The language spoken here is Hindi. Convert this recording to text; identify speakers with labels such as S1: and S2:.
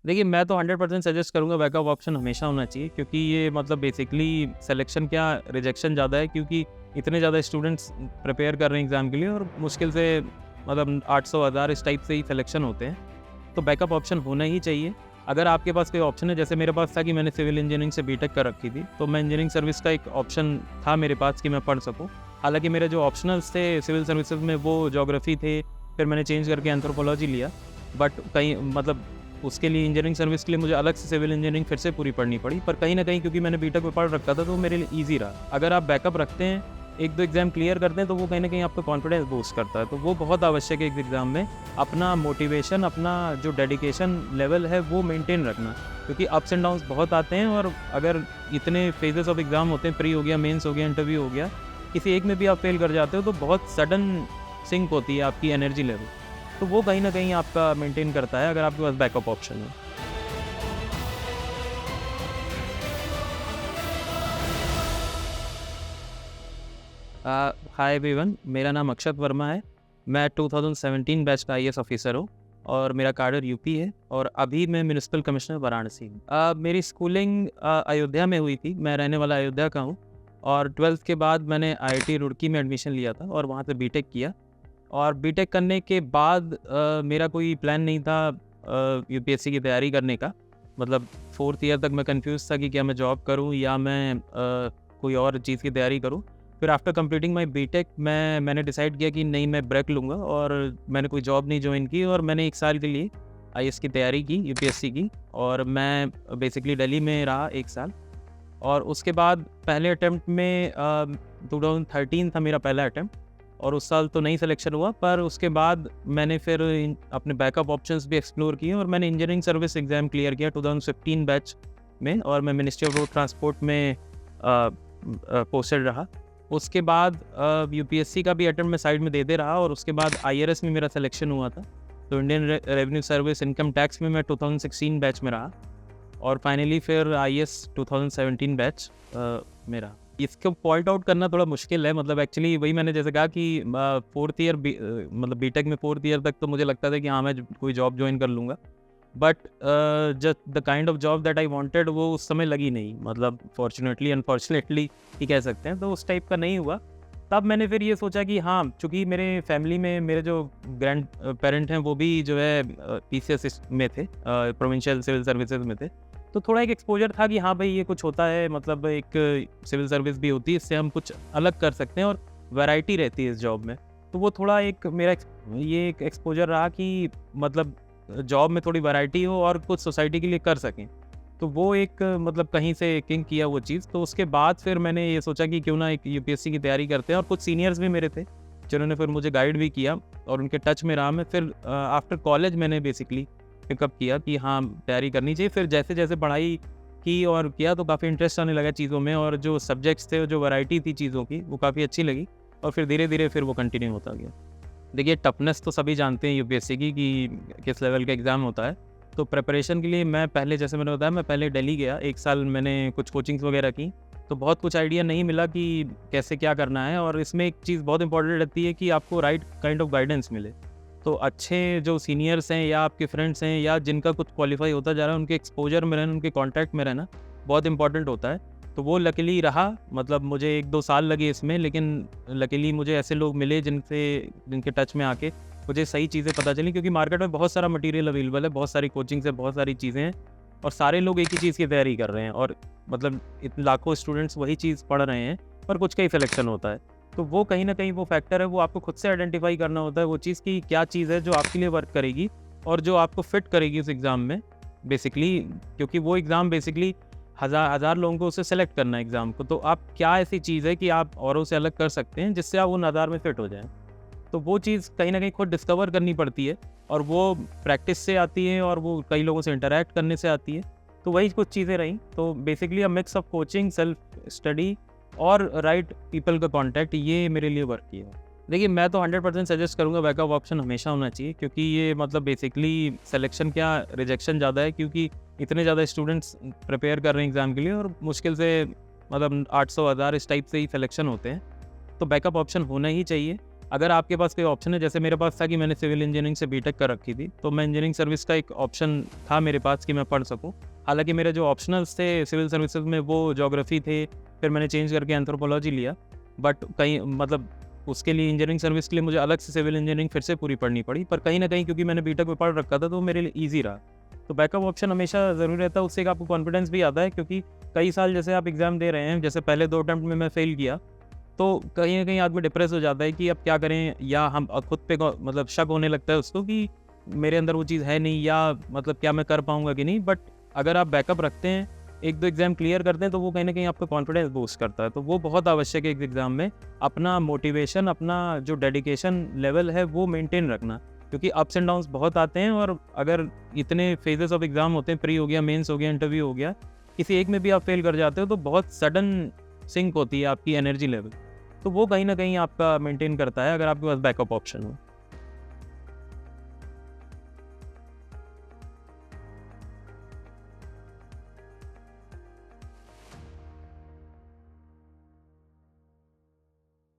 S1: देखिए, मैं तो 100% सजेस्ट करूँगा बैकअप ऑप्शन हमेशा होना चाहिए, क्योंकि ये मतलब बेसिकली सिलेक्शन क्या रिजेक्शन ज़्यादा है, क्योंकि इतने ज़्यादा स्टूडेंट्स प्रिपेयर कर रहे हैं एग्ज़ाम के लिए और मुश्किल से मतलब 800 हज़ार इस टाइप से ही सिलेक्शन होते हैं। तो बैकअप ऑप्शन होना ही चाहिए। अगर आपके पास कोई ऑप्शन है, जैसे मेरे पास था कि मैंने सिविल इंजीनियरिंग से बीटेक कर रखी थी, तो मैं इंजीनियरिंग सर्विस का एक ऑप्शन था मेरे पास कि मैं पढ़ सकूँ। हालाँकि मेरे जो ऑप्शनल्स थे सिविल सर्विसेज़ में वो ज्योग्राफ़ी थे, फिर मैंने चेंज करके एंथ्रोपोलॉजी लिया। बट कहीं मतलब उसके लिए इंजीनियरिंग सर्विस के लिए मुझे अलग से सिविल इंजीनियरिंग फिर से पूरी पढ़नी पड़ी, पर कहीं न कहीं क्योंकि मैंने बीटेक में पढ़ रखा था तो मेरे लिए ईज़ी रहा। अगर आप बैकअप रखते हैं, 1-2 एग्ज़ाम क्लियर करते हैं, तो वो कहीं न कहीं आपका कॉन्फिडेंस बूस्ट करता है। तो वो बहुत आवश्यक है एक एग्ज़ाम में, अपना मोटिवेशन, अपना जो डेडिकेशन लेवल है वो मेंटेन रखना। क्योंकि अप्स एंड डाउन्स बहुत आते हैं और अगर इतने फेजेज़ ऑफ एग्ज़ाम होते हैं, प्री हो गया, मेंस हो गया, इंटरव्यू हो गया, किसी एक में भी आप फेल कर जाते हो तो बहुत सडन सिंक होती है आपकी एनर्जी लेवल। तो वो कहीं न कहीं आपका मेंटेन करता है अगर आपके पास बैकअप ऑप्शन है। हाय एवरीवन, मेरा नाम अक्षत वर्मा है। मैं 2017 बैच का आईएएस ऑफिसर हूँ और मेरा कैडर यूपी है और अभी मैं म्युनिसिपल कमिश्नर वाराणसी हूँ। मेरी स्कूलिंग अयोध्या में हुई थी, मैं रहने वाला अयोध्या का हूँ और 12th के बाद मैंने आईआईटी रुड़की में एडमिशन लिया था और वहाँ से बीटेक किया। और बीटेक करने के बाद मेरा कोई प्लान नहीं था यूपीएससी की तैयारी करने का। मतलब 4th ईयर तक मैं कन्फ्यूज़ था कि क्या मैं जॉब करूँ या मैं कोई और चीज़ की तैयारी करूँ। फिर आफ्टर कंप्लीटिंग माय बीटेक मैंने डिसाइड किया कि नहीं, मैं ब्रेक लूँगा और मैंने कोई जॉब नहीं जॉइन की और मैंने 1 साल के लिए आईएएस की तैयारी की, यूपीएससी की। और मैं बेसिकली दिल्ली में रहा 1 साल और उसके बाद पहले अटेम्प्ट में 2013 था मेरा पहला अटेम्प्ट और उस साल तो नहीं सिलेक्शन हुआ, पर उसके बाद मैंने फिर अपने बैकअप ऑप्शंस भी एक्सप्लोर किए और मैंने इंजीनियरिंग सर्विस एग्ज़ाम क्लियर किया 2015 बैच में और मैं मिनिस्ट्री ऑफ रोड ट्रांसपोर्ट में पोस्टेड रहा। उसके बाद यूपीएससी का भी अटेम्प्ट मैं साइड में देते रहा और उसके बाद आईआरएस में मेरा सिलेक्शन हुआ था। तो Indian revenue service income tax में मैं 2016 बैच में रहा और फाइनली फिर आईएएस 2017 बैच में रहा। इसको पॉइंट आउट करना थोड़ा मुश्किल है, मतलब एक्चुअली वही मैंने जैसे कहा कि 4th ईयर मतलब बीटेक में 4th ईयर तक तो मुझे लगता था कि हाँ, मैं कोई जॉब ज्वाइन कर लूँगा। But just the kind of job that I wanted वो उस समय लगी नहीं, मतलब फॉर्चुनेटली अनफॉर्चुनेटली ही कह सकते हैं, तो उस टाइप का नहीं हुआ। तब मैंने फिर ये सोचा कि हाँ, चूँकि मेरे फैमिली में मेरे जो ग्रैंड पेरेंट हैं वो भी जो है पीसीएस में थे, प्रोविंशियल सिविल सर्विसेज में थे। तो थोड़ा एक एक्सपोजर था कि हाँ भाई, ये कुछ होता है, मतलब एक सिविल सर्विस भी होती है, इससे हम कुछ अलग कर सकते हैं और वैरायटी रहती है इस जॉब में। तो वो थोड़ा एक मेरा ये एक एक्सपोजर रहा कि मतलब जॉब में थोड़ी वैरायटी हो और कुछ सोसाइटी के लिए कर सकें। तो वो एक मतलब कहीं से किंग किया वो चीज़। तो उसके बाद फिर मैंने ये सोचा कि क्यों ना एक यूपीएससी की तैयारी करते हैं और कुछ सीनियर्स भी मेरे थे, जिन्होंने फिर मुझे गाइड भी किया और उनके टच में रहा मैं। फिर आफ्टर कॉलेज मैंने बेसिकली पिकअप किया कि हाँ, तैयारी करनी चाहिए। फिर जैसे-जैसे पढ़ाई की और किया तो काफ़ी इंटरेस्ट आने लगा चीज़ों में और जो सब्जेक्ट्स थे, जो वैरायटी थी चीज़ों की, वो काफ़ी अच्छी लगी और फिर धीरे-धीरे फिर वो कंटिन्यू होता गया। देखिए, टफनेस तो सभी जानते हैं यूपीएससी की कि किस लेवल का एग्ज़ाम होता है। तो प्रिपरेशन के लिए मैं पहले, जैसे मैंने बताया, मैं पहले दिल्ली गया, 1 साल मैंने कुछ कोचिंग्स वगैरह की, तो बहुत कुछ आइडिया नहीं मिला कि कैसे क्या करना है। और इसमें एक चीज़ बहुत इंपॉर्टेंट रहती है कि आपको राइट काइंड ऑफ गाइडेंस मिले। तो अच्छे जो सीनियर्स हैं या आपके फ्रेंड्स हैं या जिनका कुछ क्वालिफाई होता जा रहा है, उनके एक्सपोजर में रहना, उनके कॉन्टैक्ट में रहना बहुत इंपॉर्टेंट होता है। तो वो लकीली रहा, मतलब मुझे 1-2 साल लगे इसमें, लेकिन लकीली मुझे ऐसे लोग मिले जिनके टच में आके मुझे सही चीज़ें पता चली, क्योंकि मार्केट में बहुत सारा मटेरियल अवेलेबल है, बहुत सारी कोचिंग्स है, बहुत सारी चीज़ें हैं और सारे लोग एक ही चीज़ की तैयारी कर रहे हैं और मतलब लाखों स्टूडेंट्स वही चीज़ पढ़ रहे हैं, पर कुछ का ही सिलेक्शन होता है। तो वो कहीं न कहीं वो फैक्टर है, वो आपको खुद से आइडेंटिफ़ाई करना होता है वो चीज़ कि क्या चीज़ है जो आपके लिए वर्क करेगी और जो आपको फिट करेगी उस एग्ज़ाम में बेसिकली। क्योंकि वो एग्ज़ाम बेसिकली हज़ार लोगों को उसे सेलेक्ट करना है एग्ज़ाम को, तो आप क्या ऐसी चीज़ है कि आप औरों से अलग कर सकते हैं जिससे आप उन हज़ार में फिट हो जाएँ। तो वो चीज़ कहीं न कहीं खुद डिस्कवर करनी पड़ती है और वो प्रैक्टिस से आती है और वो कई लोगों से इंटरैक्ट करने से आती है। तो वही कुछ चीज़ें रहीं। तो basically a mix of coaching, self study और राइट पीपल का कॉन्टैक्ट, ये मेरे लिए वर्क किया। देखिए, मैं तो 100% सजेस्ट करूँगा बैकअप ऑप्शन हमेशा होना चाहिए, क्योंकि ये मतलब बेसिकली सिलेक्शन क्या रिजेक्शन ज़्यादा है, क्योंकि इतने ज़्यादा स्टूडेंट्स प्रिपेयर कर रहे हैं एग्ज़ाम के लिए और मुश्किल से मतलब 800 हज़ार इस टाइप से ही सिलेक्शन होते हैं। तो बैकअप ऑप्शन होना ही चाहिए। अगर आपके पास कोई ऑप्शन है, जैसे मेरे पास था कि मैंने सिविल इंजीनियरिंग से बीटेक कर रखी थी, तो मैं इंजीनियरिंग सर्विस का एक ऑप्शन था मेरे पास कि मैं पढ़ सकूँ। हालाँकि मेरे जो ऑप्शनल्स थे सिविल सर्विसेज में वो ज्योग्राफी थे, फिर मैंने चेंज करके एंथ्रोपोलॉजी लिया। बट कहीं मतलब उसके लिए इंजीनियरिंग सर्विस के लिए मुझे अलग से सिविल इंजीनियरिंग फिर से पूरी पढ़नी पड़ी, पर कहीं न कहीं क्योंकि मैंने बीटेक में पढ़ रखा था तो मेरे लिए ईज़ी रहा। तो बैकअप ऑप्शन हमेशा ज़रूरी रहता है, उससे एक आपको कॉन्फिडेंस भी आता है, क्योंकि कई साल जैसे आप एग्ज़ाम दे रहे हैं, जैसे पहले 2 अटेम्प्ट में मैं फ़ेल किया, तो कहीं न कहीं आदमी डिप्रेस हो जाता है कि अब क्या करें, या हम खुद पे मतलब शक होने लगता है उसको कि मेरे अंदर वो चीज़ है नहीं, या मतलब क्या मैं कर पाऊँगा कि नहीं। बट अगर आप बैकअप रखते हैं, 1-2 एग्ज़ाम क्लियर करते हैं, तो वो कहीं न कहीं आपका कॉन्फिडेंस बूस्ट करता है। तो वो बहुत आवश्यक है एक एग्ज़ाम में, अपना मोटिवेशन, अपना जो डेडिकेशन लेवल है वो मेंटेन रखना। क्योंकि अप्स एंड डाउन्स बहुत आते हैं, और अगर इतने फेजेस ऑफ एग्ज़ाम होते हैं, प्री हो गया, मेंस हो गया, इंटरव्यू हो गया, किसी एक में भी आप फेल कर जाते हो तो बहुत सडन सिंक होती है आपकी एनर्जी लेवल। तो वो कहीं न कहीं आपका मेंटेन करता है अगर आपके पास बैकअप ऑप्शन हो।